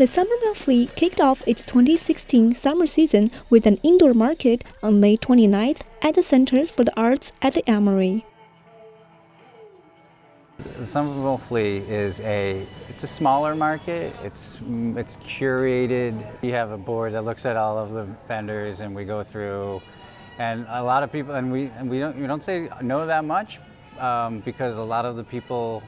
The Somerville Flea kicked off its 2016 summer season with an indoor market on May 29th at the Center for the Arts at the Armory. The Somerville Flea is it's a smaller market. It's curated. We have a board that looks at all of the vendors, and we go through. And a lot of people, and we don't say no that much because a lot of the people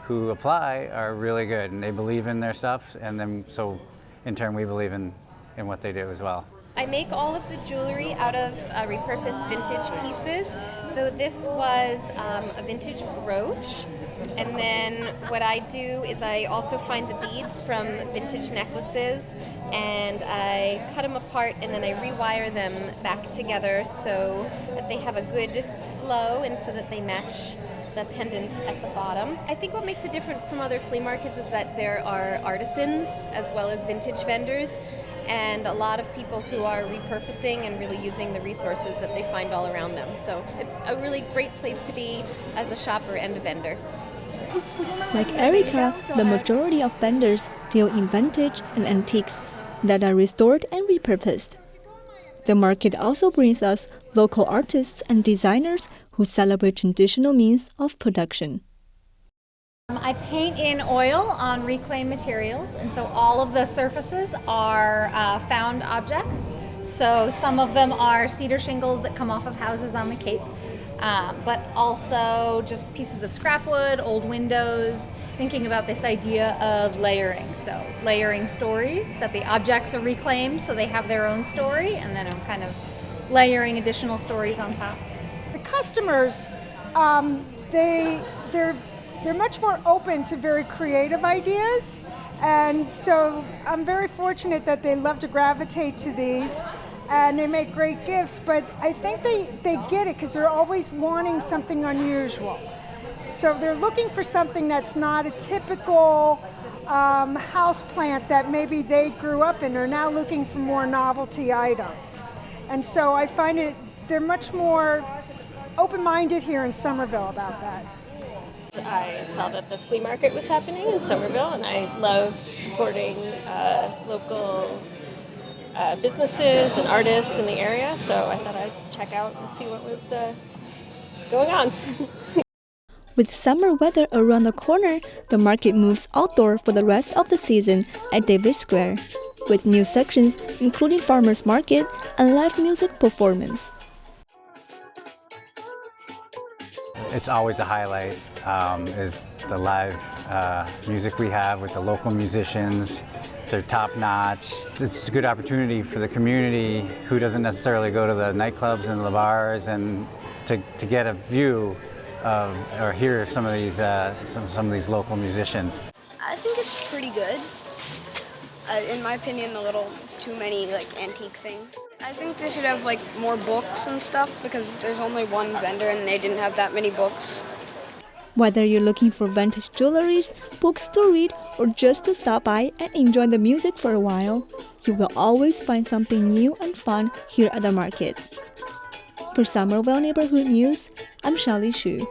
who apply are really good and they believe in their stuff, and then so in turn we believe in what they do as well. I make all of the jewelry out of repurposed vintage pieces. So this was a vintage brooch, and then what I do is I also find the beads from vintage necklaces, and I cut them apart and then I rewire them back together so that they have a good flow and so that they match the pendant at the bottom. I think what makes it different from other flea markets is that there are artisans as well as vintage vendors, and a lot of people who are repurposing and really using the resources that they find all around them. So it's a really great place to be as a shopper and a vendor. Like Erica, the majority of vendors deal in vintage and antiques that are restored and repurposed. The market also brings us local artists and designers who celebrate traditional means of production. I paint in oil on reclaimed materials, and so all of the surfaces are found objects. So some of them are cedar shingles that come off of houses on the Cape, but also just pieces of scrap wood, old windows, thinking about this idea of layering. So layering stories, that the objects are reclaimed so they have their own story, and then I'm kind of layering additional stories on top. The customers, they're much more open to very creative ideas, and so I'm very fortunate that they love to gravitate to these, and they make great gifts, but I think they get it because they're always wanting something unusual. So they're looking for something that's not a typical house plant that maybe they grew up in. They're now looking for more novelty items. And so I find they're much more open-minded here in Somerville about that. I saw that the flea market was happening in Somerville, and I love supporting local businesses and artists in the area, so I thought I'd check out and see what was going on. With summer weather around the corner, the market moves outdoor for the rest of the season at Davis Square, with new sections including farmers market and live music performance. It's always a highlight is the live music we have with the local musicians. They're top-notch. It's a good opportunity for the community who doesn't necessarily go to the nightclubs and the bars, and to get a view of or hear some of these local musicians. I think it's pretty good. In my opinion, a little too many antique things. I think they should have more books and stuff because there's only one vendor and they didn't have that many books. Whether you're looking for vintage jewelries, books to read, or just to stop by and enjoy the music for a while, you will always find something new and fun here at the market. For Somerville Neighborhood News, I'm Shali Xu.